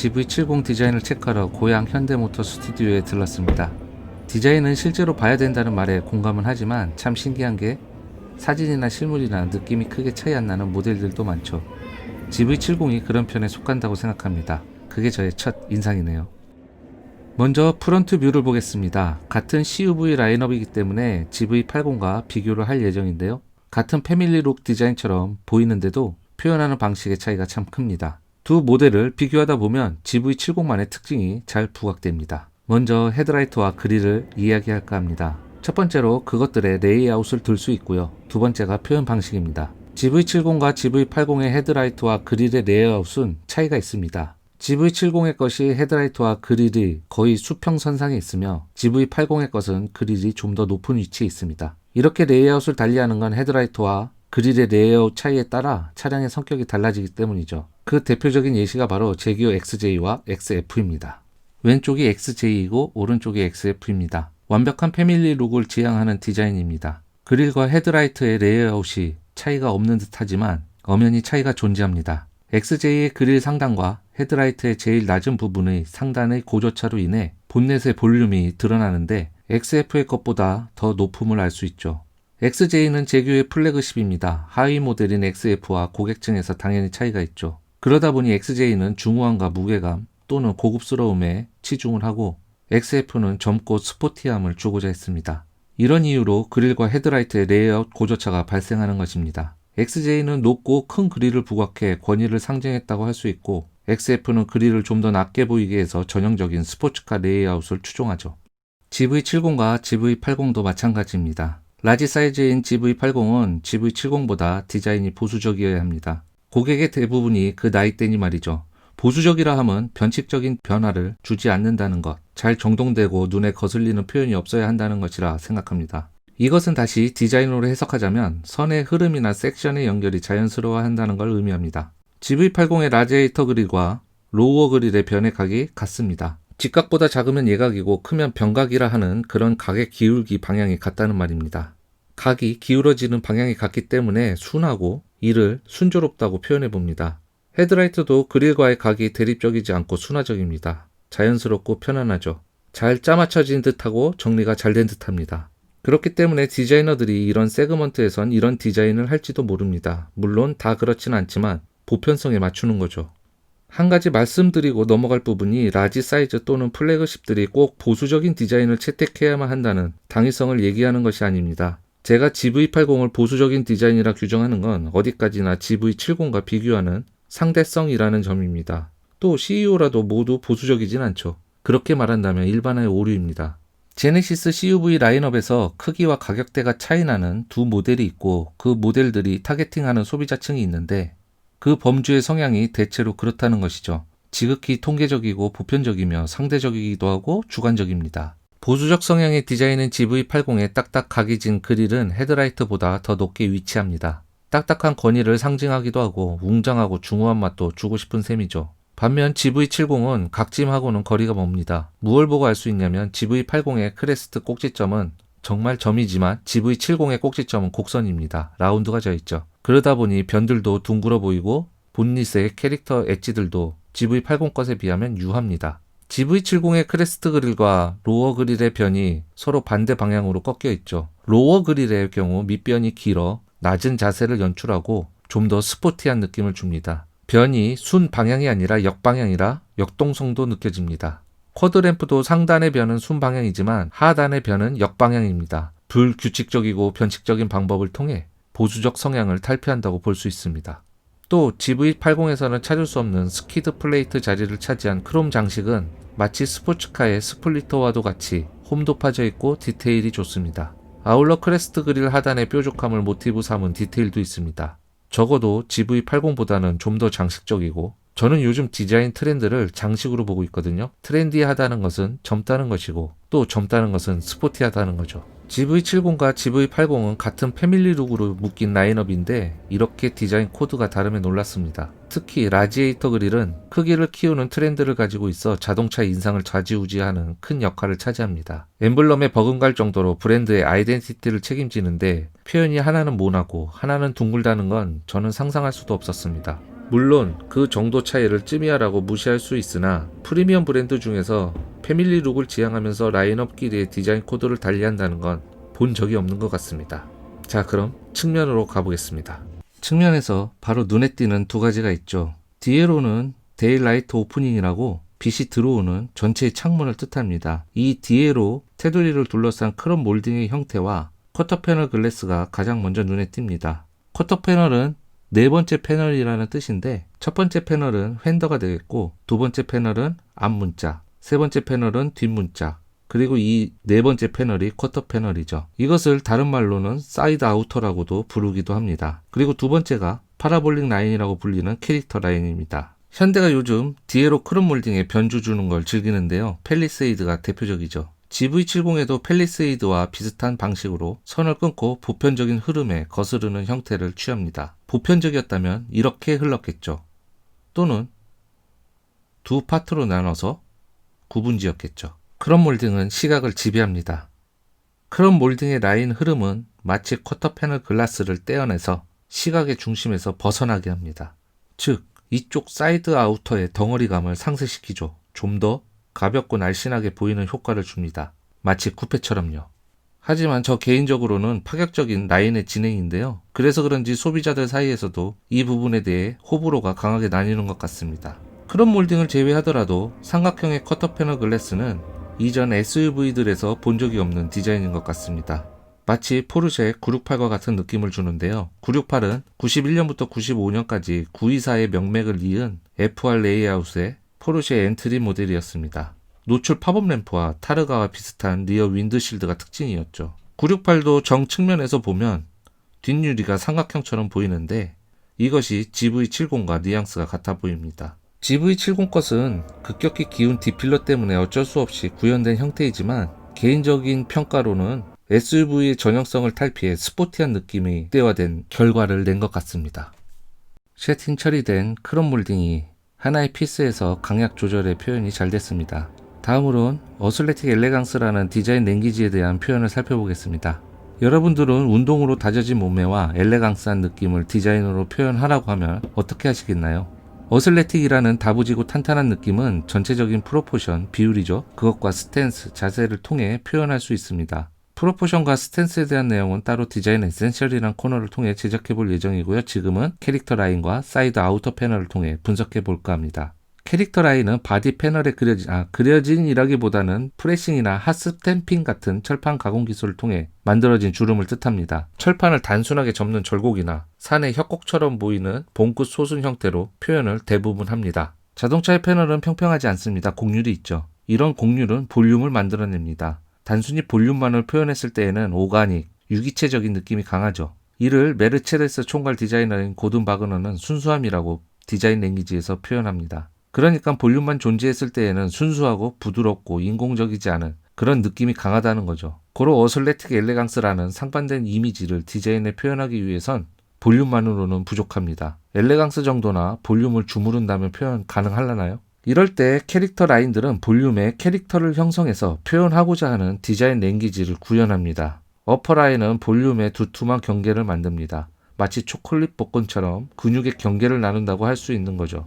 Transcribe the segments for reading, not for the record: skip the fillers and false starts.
GV70 디자인을 체크하러 고양 현대모터 스튜디오에 들렀습니다. 디자인은 실제로 봐야 된다는 말에 공감은 하지만 참 신기한 게 사진이나 실물이나 느낌이 크게 차이 안 나는 모델들도 많죠. GV70이 그런 편에 속한다고 생각합니다. 그게 저의 첫 인상이네요. 먼저 프론트 뷰를 보겠습니다. 같은 CUV 라인업이기 때문에 GV80과 비교를 할 예정인데요. 같은 패밀리룩 디자인처럼 보이는데도 표현하는 방식의 차이가 참 큽니다. 두 모델을 비교하다 보면 GV70만의 특징이 잘 부각됩니다. 먼저 헤드라이트와 그릴을 이야기할까 합니다. 첫 번째로 그것들의 레이아웃을 들 수 있고요. 두 번째가 표현 방식입니다. GV70과 GV80의 헤드라이트와 그릴의 레이아웃은 차이가 있습니다. GV70의 것이 헤드라이트와 그릴이 거의 수평선상에 있으며 GV80의 것은 그릴이 좀 더 높은 위치에 있습니다. 이렇게 레이아웃을 달리하는 건 헤드라이트와 그릴의 레이아웃 차이에 따라 차량의 성격이 달라지기 때문이죠. 그 대표적인 예시가 바로 제기어 XJ와 XF입니다. 왼쪽이 XJ이고 오른쪽이 XF입니다. 완벽한 패밀리 룩을 지향하는 디자인입니다. 그릴과 헤드라이트의 레이아웃이 차이가 없는 듯 하지만 엄연히 차이가 존재합니다. XJ의 그릴 상단과 헤드라이트의 제일 낮은 부분의 상단의 고저차로 인해 본넷의 볼륨이 드러나는데 XF의 것보다 더 높음을 알 수 있죠. XJ는 제규의 플래그십입니다. 하위 모델인 XF와 고객층에서 당연히 차이가 있죠. 그러다 보니 XJ는 중후함과 무게감 또는 고급스러움에 치중을 하고 XF는 젊고 스포티함을 주고자 했습니다. 이런 이유로 그릴과 헤드라이트의 레이아웃 고저차가 발생하는 것입니다. XJ는 높고 큰 그릴을 부각해 권위를 상징했다고 할 수 있고 XF는 그릴을 좀 더 낮게 보이게 해서 전형적인 스포츠카 레이아웃을 추종하죠. GV70과 GV80도 마찬가지입니다. 라지 사이즈인 GV80은 GV70보다 디자인이 보수적이어야 합니다. 고객의 대부분이 그 나이대니 말이죠. 보수적이라 함은 변칙적인 변화를 주지 않는다는 것, 잘 정돈되고 눈에 거슬리는 표현이 없어야 한다는 것이라 생각합니다. 이것은 다시 디자인으로 해석하자면 선의 흐름이나 섹션의 연결이 자연스러워야 한다는 걸 의미합니다. GV80의 라지에이터 그릴과 로우어 그릴의 변의 각이 같습니다. 직각보다 작으면 예각이고 크면 변각이라 하는 그런 각의 기울기 방향이 같다는 말입니다. 각이 기울어지는 방향이 같기 때문에 순하고 이를 순조롭다고 표현해 봅니다. 헤드라이트도 그릴과의 각이 대립적이지 않고 순화적입니다. 자연스럽고 편안하죠. 잘 짜맞춰진 듯하고 정리가 잘 된 듯합니다. 그렇기 때문에 디자이너들이 이런 세그먼트에선 이런 디자인을 할지도 모릅니다. 물론 다 그렇진 않지만 보편성에 맞추는 거죠. 한 가지 말씀드리고 넘어갈 부분이 라지 사이즈 또는 플래그십들이 꼭 보수적인 디자인을 채택해야만 한다는 당위성을 얘기하는 것이 아닙니다. 제가 GV80을 보수적인 디자인이라 규정하는 건 어디까지나 GV70과 비교하는 상대성이라는 점입니다. 또 CEO라도 모두 보수적이진 않죠. 그렇게 말한다면 일반화의 오류입니다. 제네시스 CUV 라인업에서 크기와 가격대가 차이나는 두 모델이 있고 그 모델들이 타겟팅하는 소비자층이 있는데 그 범주의 성향이 대체로 그렇다는 것이죠. 지극히 통계적이고 보편적이며 상대적이기도 하고 주관적입니다. 보수적 성향의 디자인은 GV80의 딱딱 각이 진 그릴은 헤드라이트보다 더 높게 위치합니다. 딱딱한 권위를 상징하기도 하고 웅장하고 중후한 맛도 주고 싶은 셈이죠. 반면 GV70은 각짐하고는 거리가 멉니다. 무엇을 보고 알 수 있냐면 GV80의 크레스트 꼭지점은 정말 점이지만 GV70의 꼭지점은 곡선입니다. 라운드가 져 있죠. 그러다 보니 변들도 둥글어 보이고 본닛의 캐릭터 엣지들도 GV80 것에 비하면 유합니다. GV70의 크레스트 그릴과 로어 그릴의 변이 서로 반대 방향으로 꺾여 있죠. 로어 그릴의 경우 밑변이 길어 낮은 자세를 연출하고 좀 더 스포티한 느낌을 줍니다. 변이 순 방향이 아니라 역방향이라 역동성도 느껴집니다. 쿼드램프도 상단의 변은 순 방향이지만 하단의 변은 역방향입니다. 불규칙적이고 변칙적인 방법을 통해 보수적 성향을 탈피한다고 볼 수 있습니다. 또 GV80에서는 찾을 수 없는 스키드 플레이트 자리를 차지한 크롬 장식은 마치 스포츠카의 스플리터와도 같이 홈도 파져 있고 디테일이 좋습니다. 아울러 크레스트 그릴 하단의 뾰족함을 모티브 삼은 디테일도 있습니다. 적어도 GV80보다는 좀 더 장식적이고 저는 요즘 디자인 트렌드를 장식으로 보고 있거든요. 트렌디하다는 것은 젊다는 것이고 또 젊다는 것은 스포티하다는 거죠. GV70과 GV80은 같은 패밀리 룩으로 묶인 라인업인데 이렇게 디자인 코드가 다름에 놀랐습니다. 특히 라지에이터 그릴은 크기를 키우는 트렌드를 가지고 있어 자동차 인상을 좌지우지하는 큰 역할을 차지합니다. 엠블럼에 버금갈 정도로 브랜드의 아이덴티티를 책임지는데 표현이 하나는 모나고 하나는 둥글다는 건 저는 상상할 수도 없었습니다. 물론 그 정도 차이를 쯤이야라고 무시할 수 있으나 프리미엄 브랜드 중에서 패밀리 룩을 지향하면서 라인업끼리의 디자인 코드를 달리한다는 건 본 적이 없는 것 같습니다. 자, 그럼 측면으로 가보겠습니다. 측면에서 바로 눈에 띄는 두 가지가 있죠. 디에로는 데일라이트 오프닝이라고 빛이 들어오는 전체의 창문을 뜻합니다. 이 디에로 테두리를 둘러싼 크롬 몰딩의 형태와 쿼터 패널 글래스가 가장 먼저 눈에 띕니다. 쿼터 패널은 네 번째 패널이라는 뜻인데 첫 번째 패널은 휀더가 되겠고 두 번째 패널은 앞문자, 세 번째 패널은 뒷문자, 그리고 이 네 번째 패널이 쿼터 패널이죠. 이것을 다른 말로는 사이드 아우터라고도 부르기도 합니다. 그리고 두 번째가 파라볼릭 라인이라고 불리는 캐릭터 라인입니다. 현대가 요즘 디에로 크롬 몰딩에 변주 주는 걸 즐기는데요. 팰리세이드가 대표적이죠. GV70에도 팰리세이드와 비슷한 방식으로 선을 끊고 보편적인 흐름에 거스르는 형태를 취합니다. 보편적이었다면 이렇게 흘렀겠죠. 또는 두 파트로 나눠서 구분지었겠죠. 크롬 몰딩은 시각을 지배합니다. 크롬 몰딩의 라인 흐름은 마치 쿼터 패널 글라스를 떼어내서 시각의 중심에서 벗어나게 합니다. 즉, 이쪽 사이드 아우터의 덩어리감을 상쇄시키죠. 좀 더 가볍고 날씬하게 보이는 효과를 줍니다. 마치 쿠페처럼요. 하지만 저 개인적으로는 파격적인 라인의 진행인데요. 그래서 그런지 소비자들 사이에서도 이 부분에 대해 호불호가 강하게 나뉘는 것 같습니다. 크롬 몰딩을 제외하더라도 삼각형의 쿼터 패널 글래스는 이전 SUV들에서 본 적이 없는 디자인인 것 같습니다. 마치 포르쉐 968과 같은 느낌을 주는데요. 968은 91년부터 95년까지 924의 명맥을 이은 FR 레이아웃의 포르쉐 엔트리 모델이었습니다. 노출 팝업 램프와 타르가와 비슷한 리어 윈드실드가 특징이었죠. 968도 정측면에서 보면 뒷유리가 삼각형처럼 보이는데 이것이 GV70과 뉘앙스가 같아 보입니다. GV70 것은 급격히 기운 디필러 때문에 어쩔 수 없이 구현된 형태이지만 개인적인 평가로는 SUV의 전형성을 탈피해 스포티한 느낌이 극대화된 결과를 낸 것 같습니다. 쉐팅 처리된 크롬 몰딩이 하나의 피스에서 강약 조절의 표현이 잘 됐습니다. 다음으론 어슬레틱 엘레강스라는 디자인 랭귀지에 대한 표현을 살펴보겠습니다. 여러분들은 운동으로 다져진 몸매와 엘레강스한 느낌을 디자인으로 표현하라고 하면 어떻게 하시겠나요? 어슬레틱이라는 다부지고 탄탄한 느낌은 전체적인 프로포션, 비율이죠. 그것과 스탠스, 자세를 통해 표현할 수 있습니다. 프로포션과 스탠스에 대한 내용은 따로 디자인 에센셜이란 코너를 통해 제작해 볼 예정이고요. 지금은 캐릭터 라인과 사이드 아우터 패널을 통해 분석해 볼까 합니다. 캐릭터 라인은 바디 패널에 그려진이라기보다는 프레싱이나 핫스탬핑 같은 철판 가공 기술을 통해 만들어진 주름을 뜻합니다. 철판을 단순하게 접는 절곡이나 산의 협곡처럼 보이는 봉끝 솟은 형태로 표현을 대부분 합니다. 자동차의 패널은 평평하지 않습니다. 곡률이 있죠. 이런 곡률은 볼륨을 만들어냅니다. 단순히 볼륨만을 표현했을 때에는 오가닉, 유기체적인 느낌이 강하죠. 이를 메르체데스 총괄 디자이너인 고든 바그너는 순수함이라고 디자인 랭귀지에서 표현합니다. 그러니까 볼륨만 존재했을 때에는 순수하고 부드럽고 인공적이지 않은 그런 느낌이 강하다는 거죠. 고로 어슬레틱 엘레강스라는 상반된 이미지를 디자인에 표현하기 위해선 볼륨만으로는 부족합니다. 엘레강스 정도나 볼륨을 주무른다면 표현 가능하려나요? 이럴 때 캐릭터 라인들은 볼륨에 캐릭터를 형성해서 표현하고자 하는 디자인 랭귀지를 구현합니다. 어퍼 라인은 볼륨의 두툼한 경계를 만듭니다. 마치 초콜릿 복근처럼 근육의 경계를 나눈다고 할 수 있는 거죠.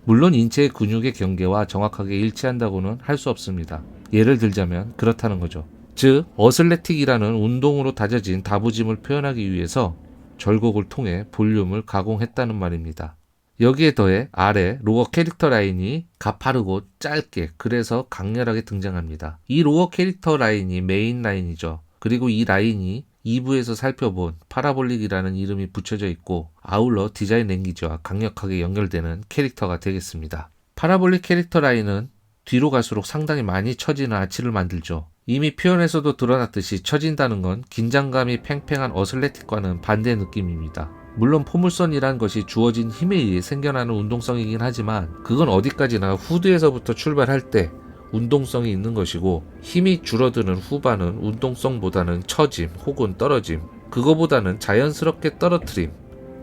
물론 인체의 근육의 경계와 정확하게 일치한다고는 할 수 없습니다. 예를 들자면 그렇다는 거죠. 즉, 어슬레틱이라는 운동으로 다져진 다부짐을 표현하기 위해서 절곡을 통해 볼륨을 가공했다는 말입니다. 여기에 더해 아래 로어 캐릭터 라인이 가파르고 짧게, 그래서 강렬하게 등장합니다. 이 로어 캐릭터 라인이 메인 라인이죠. 그리고 이 라인이 2부에서 살펴본 파라볼릭이라는 이름이 붙여져 있고 아울러 디자인 랭귀지와 강력하게 연결되는 캐릭터가 되겠습니다. 파라볼릭 캐릭터 라인은 뒤로 갈수록 상당히 많이 처지는 아치를 만들죠. 이미 표현에서도 드러났듯이 처진다는 건 긴장감이 팽팽한 어슬레틱과는 반대의 느낌입니다. 물론 포물선이란 것이 주어진 힘에 의해 생겨나는 운동성이긴 하지만 그건 어디까지나 후드에서부터 출발할 때 운동성이 있는 것이고 힘이 줄어드는 후반은 운동성보다는 처짐 혹은 떨어짐, 그거보다는 자연스럽게 떨어뜨림,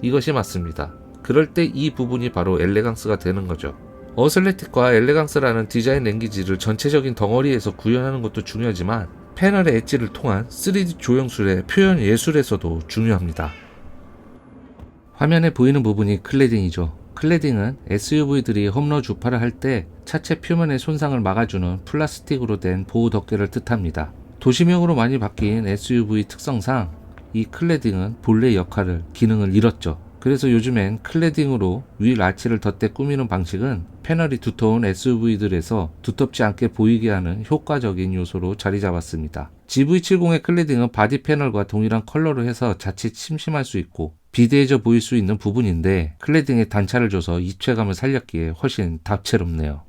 이것이 맞습니다. 그럴 때 이 부분이 바로 엘레강스가 되는 거죠. 어슬레틱과 엘레강스라는 디자인 랭귀지를 전체적인 덩어리에서 구현하는 것도 중요하지만 패널의 엣지를 통한 3D 조형술의 표현 예술에서도 중요합니다. 화면에 보이는 부분이 클래딩이죠. 클래딩은 SUV들이 홈런 주파를 할 때 차체 표면의 손상을 막아주는 플라스틱으로 된 보호 덮개를 뜻합니다. 도시명으로 많이 바뀐 SUV 특성상 이 클래딩은 본래 기능을 잃었죠. 그래서 요즘엔 클래딩으로 휠 아치를 덧대 꾸미는 방식은 패널이 두터운 SUV들에서 두텁지 않게 보이게 하는 효과적인 요소로 자리 잡았습니다. GV70의 클래딩은 바디 패널과 동일한 컬러로 해서 자칫 심심할 수 있고 비대해져 보일 수 있는 부분인데 클래딩에 단차를 줘서 입체감을 살렸기에 훨씬 다채롭네요.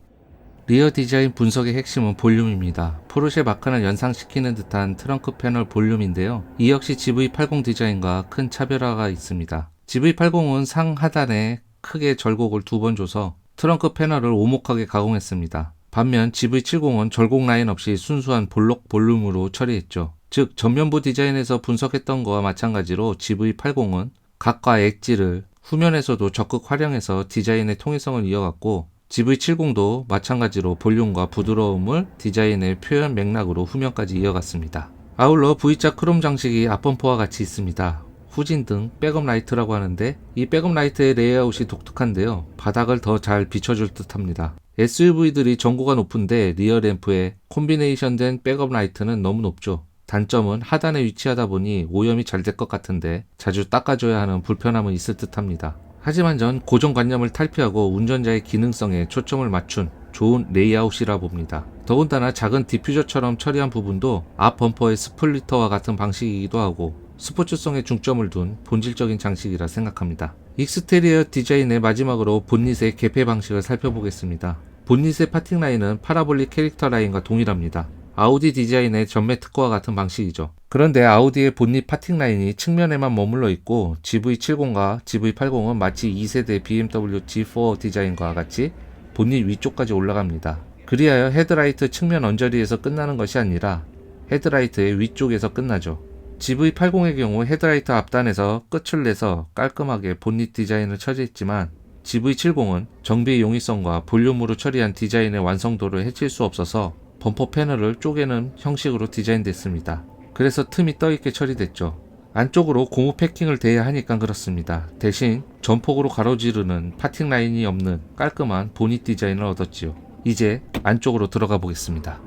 리어 디자인 분석의 핵심은 볼륨입니다. 포르쉐 마칸을 연상시키는 듯한 트렁크 패널 볼륨인데요. 이 역시 GV80 디자인과 큰 차별화가 있습니다. GV80은 상 하단에 크게 절곡을 2번 줘서 트렁크 패널을 오목하게 가공했습니다. 반면 GV70은 절곡 라인 없이 순수한 볼록 볼륨으로 처리했죠. 즉 전면부 디자인에서 분석했던 거와 마찬가지로 GV80은 각과 엣지를 후면에서도 적극 활용해서 디자인의 통일성을 이어갔고 GV70도 마찬가지로 볼륨과 부드러움을 디자인의 표현 맥락으로 후면까지 이어갔습니다. 아울러 V자 크롬 장식이 앞범퍼와 같이 있습니다. 후진등, 백업 라이트라고 하는데 이 백업 라이트의 레이아웃이 독특한데요. 바닥을 더 잘 비춰줄 듯합니다. SUV들이 전고가 높은데 리어 램프에 콤비네이션된 백업 라이트는 너무 높죠. 단점은 하단에 위치하다 보니 오염이 잘 될 것 같은데 자주 닦아줘야 하는 불편함은 있을 듯합니다. 하지만 전 고정관념을 탈피하고 운전자의 기능성에 초점을 맞춘 좋은 레이아웃이라 봅니다. 더군다나 작은 디퓨저처럼 처리한 부분도 앞 범퍼의 스플리터와 같은 방식이기도 하고 스포츠성에 중점을 둔 본질적인 장식이라 생각합니다. 익스테리어 디자인의 마지막으로 본닛의 개폐 방식을 살펴보겠습니다. 본닛의 파팅 라인은 파라볼릭 캐릭터 라인과 동일합니다. 아우디 디자인의 전매 특허와 같은 방식이죠. 그런데 아우디의 본닛 파팅 라인이 측면에만 머물러 있고 GV70과 GV80은 마치 2세대 BMW G4 디자인과 같이 본닛 위쪽까지 올라갑니다. 그리하여 헤드라이트 측면 언저리에서 끝나는 것이 아니라 헤드라이트의 위쪽에서 끝나죠. GV80의 경우 헤드라이트 앞단에서 끝을 내서 깔끔하게 본닛 디자인을 처리했지만 GV70은 정비의 용이성과 볼륨으로 처리한 디자인의 완성도를 해칠 수 없어서 범퍼 패널을 쪼개는 형식으로 디자인됐습니다. 그래서 틈이 떠있게 처리됐죠. 안쪽으로 고무 패킹을 대야 하니까 그렇습니다. 대신 전폭으로 가로지르는 파팅 라인이 없는 깔끔한 보닛 디자인을 얻었지요. 이제 안쪽으로 들어가 보겠습니다.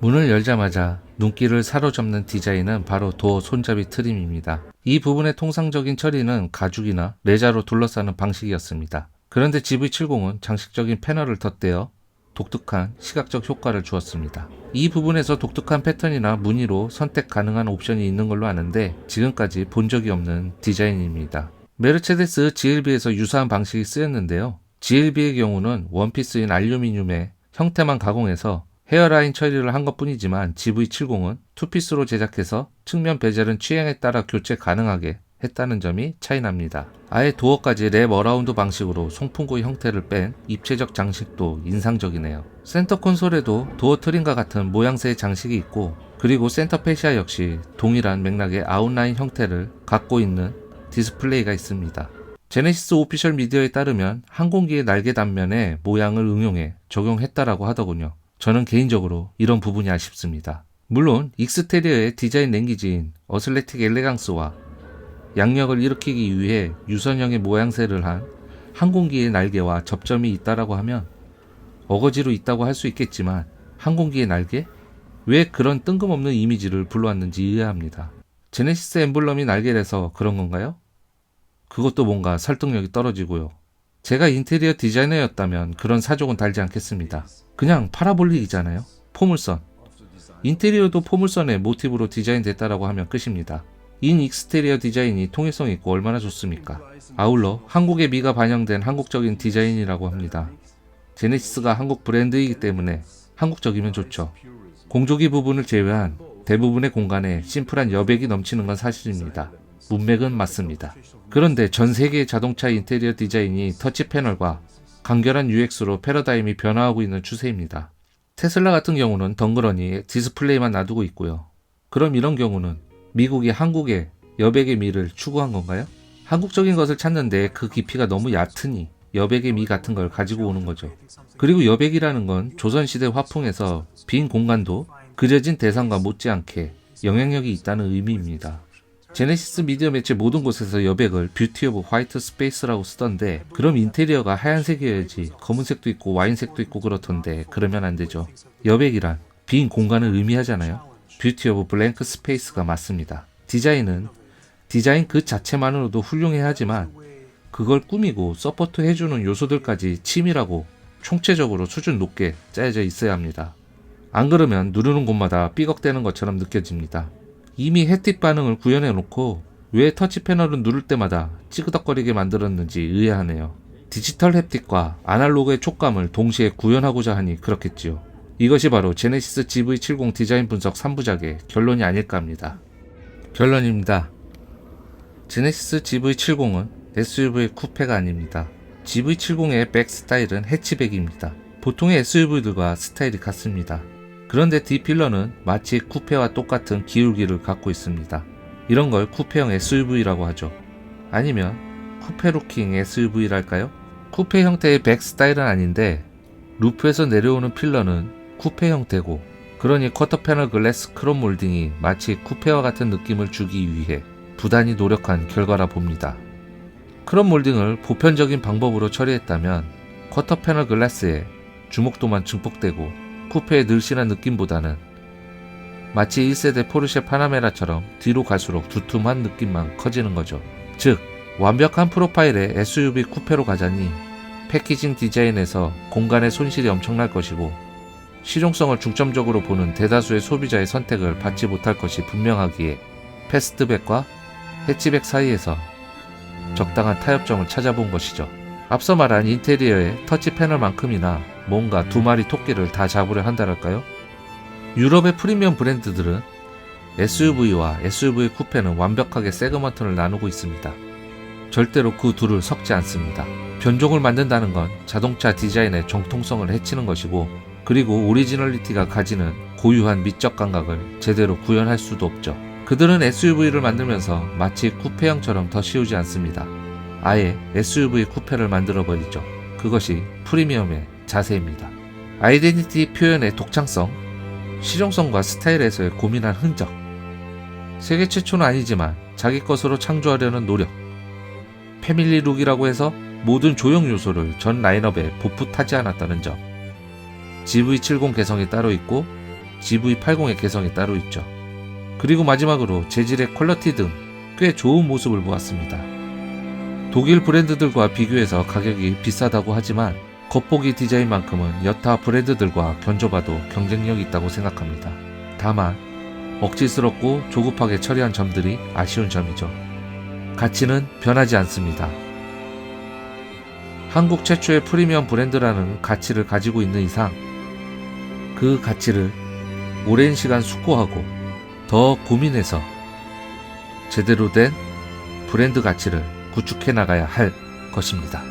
문을 열자마자 눈길을 사로잡는 디자인은 바로 도어 손잡이 트림입니다. 이 부분의 통상적인 처리는 가죽이나 레자로 둘러싸는 방식이었습니다. 그런데 GV70은 장식적인 패널을 덧대어 독특한 시각적 효과를 주었습니다. 이 부분에서 독특한 패턴이나 무늬로 선택 가능한 옵션이 있는 걸로 아는데 지금까지 본 적이 없는 디자인입니다. 메르체데스 GLB에서 유사한 방식이 쓰였는데요. GLB의 경우는 원피스인 알루미늄의 형태만 가공해서 헤어라인 처리를 한 것뿐이지만 GV70은 투피스로 제작해서 측면 베젤은 취향에 따라 교체 가능하게 했다는 점이 차이납니다. 아예 도어까지 랩 어라운드 방식으로 송풍구 형태를 뺀 입체적 장식도 인상적이네요. 센터 콘솔에도 도어 트림과 같은 모양새의 장식이 있고 그리고 센터 페시아 역시 동일한 맥락의 아웃라인 형태를 갖고 있는 디스플레이가 있습니다. 제네시스 오피셜 미디어에 따르면 항공기의 날개 단면에 모양을 응용해 적용했다라고 하더군요. 저는 개인적으로 이런 부분이 아쉽습니다. 물론 익스테리어의 디자인 랭귀지인 어슬레틱 엘레강스와 양력을 일으키기 위해 유선형의 모양새를 한 항공기의 날개와 접점이 있다라고 하면 어거지로 있다고 할 수 있겠지만 항공기의 날개? 왜 그런 뜬금없는 이미지를 불러왔는지 이해합니다. 제네시스 엠블럼이 날개라서 그런 건가요? 그것도 뭔가 설득력이 떨어지고요. 제가 인테리어 디자이너였다면 그런 사족은 달지 않겠습니다. 그냥 파라볼릭이잖아요. 포물선. 인테리어도 포물선의 모티브로 디자인됐다라고 하면 끝입니다. 인 익스테리어 디자인이 통일성 있고 얼마나 좋습니까? 아울러 한국의 미가 반영된 한국적인 디자인이라고 합니다. 제네시스가 한국 브랜드이기 때문에 한국적이면 좋죠. 공조기 부분을 제외한 대부분의 공간에 심플한 여백이 넘치는 건 사실입니다. 문맥은 맞습니다. 그런데 전 세계의 자동차 인테리어 디자인이 터치 패널과 간결한 UX로 패러다임이 변화하고 있는 추세입니다. 테슬라 같은 경우는 덩그러니 디스플레이만 놔두고 있고요. 그럼 이런 경우는 미국이 한국의 여백의 미를 추구한 건가요? 한국적인 것을 찾는데 그 깊이가 너무 얕으니 여백의 미 같은 걸 가지고 오는 거죠. 그리고 여백이라는 건 조선시대 화풍에서 빈 공간도 그려진 대상과 못지않게 영향력이 있다는 의미입니다. 제네시스 미디어 매체 모든 곳에서 여백을 뷰티 오브 화이트 스페이스라고 쓰던데, 그럼 인테리어가 하얀색이어야지 검은색도 있고 와인색도 있고 그렇던데 그러면 안 되죠. 여백이란 빈 공간을 의미하잖아요. 뷰티 오브 블랭크 스페이스가 맞습니다. 디자인 그 자체만으로도 훌륭해야 하지만 그걸 꾸미고 서포트 해주는 요소들까지 치밀하고 총체적으로 수준 높게 짜여져 있어야 합니다. 안 그러면 누르는 곳마다 삐걱대는 것처럼 느껴집니다. 이미 햅틱 반응을 구현해 놓고 왜 터치 패널을 누를 때마다 찌그덕거리게 만들었는지 의아하네요. 디지털 햅틱과 아날로그의 촉감을 동시에 구현하고자 하니 그렇겠지요. 이것이 바로 제네시스 GV70 디자인 분석 3부작의 결론이 아닐까 합니다. 결론입니다. 제네시스 GV70은 SUV 쿠페가 아닙니다. GV70의 백 스타일은 해치백입니다. 보통의 SUV들과 스타일이 같습니다. 그런데 D필러는 마치 쿠페와 똑같은 기울기를 갖고 있습니다. 이런 걸 쿠페형 SUV라고 하죠. 아니면 쿠페 루킹 SUV랄까요? 쿠페 형태의 백 스타일은 아닌데 루프에서 내려오는 필러는 쿠페 형태고, 그러니 쿼터 패널 글래스 크롬 몰딩이 마치 쿠페와 같은 느낌을 주기 위해 부단히 노력한 결과라 봅니다. 크롬 몰딩을 보편적인 방법으로 처리했다면 쿼터 패널 글라스에 주목도만 증폭되고 쿠페의 늘씬한 느낌보다는 마치 1세대 포르쉐 파나메라처럼 뒤로 갈수록 두툼한 느낌만 커지는 거죠. 즉, 완벽한 프로파일의 SUV 쿠페로 가자니 패키징 디자인에서 공간의 손실이 엄청날 것이고 실용성을 중점적으로 보는 대다수의 소비자의 선택을 받지 못할 것이 분명하기에 패스트백과 해치백 사이에서 적당한 타협점을 찾아본 것이죠. 앞서 말한 인테리어의 터치 패널만큼이나 뭔가 두 마리 토끼를 다 잡으려 한다랄까요? 유럽의 프리미엄 브랜드들은 SUV와 SUV 쿠페는 완벽하게 세그먼트를 나누고 있습니다. 절대로 그 둘을 섞지 않습니다. 변종을 만든다는 건 자동차 디자인의 정통성을 해치는 것이고, 그리고 오리지널리티가 가지는 고유한 미적 감각을 제대로 구현할 수도 없죠. 그들은 SUV를 만들면서 마치 쿠페형처럼 더 씌우지 않습니다. 아예 SUV 쿠페를 만들어버리죠. 그것이 프리미엄의 자세입니다. 아이덴티티 표현의 독창성, 실용성과 스타일에서의 고민한 흔적, 세계 최초는 아니지만 자기 것으로 창조하려는 노력, 패밀리룩이라고 해서 모든 조형 요소를 전 라인업에 보풋하지 않았다는 점, GV70 개성이 따로 있고 GV80의 개성이 따로 있죠. 그리고 마지막으로 재질의 퀄리티 등 꽤 좋은 모습을 보았습니다. 독일 브랜드들과 비교해서 가격이 비싸다고 하지만 겉보기 디자인만큼은 여타 브랜드들과 견줘봐도 경쟁력이 있다고 생각합니다. 다만 억지스럽고 조급하게 처리한 점들이 아쉬운 점이죠. 가치는 변하지 않습니다. 한국 최초의 프리미엄 브랜드라는 가치를 가지고 있는 이상 그 가치를 오랜 시간 숙고하고 더 고민해서 제대로 된 브랜드 가치를 구축해 나가야 할 것입니다.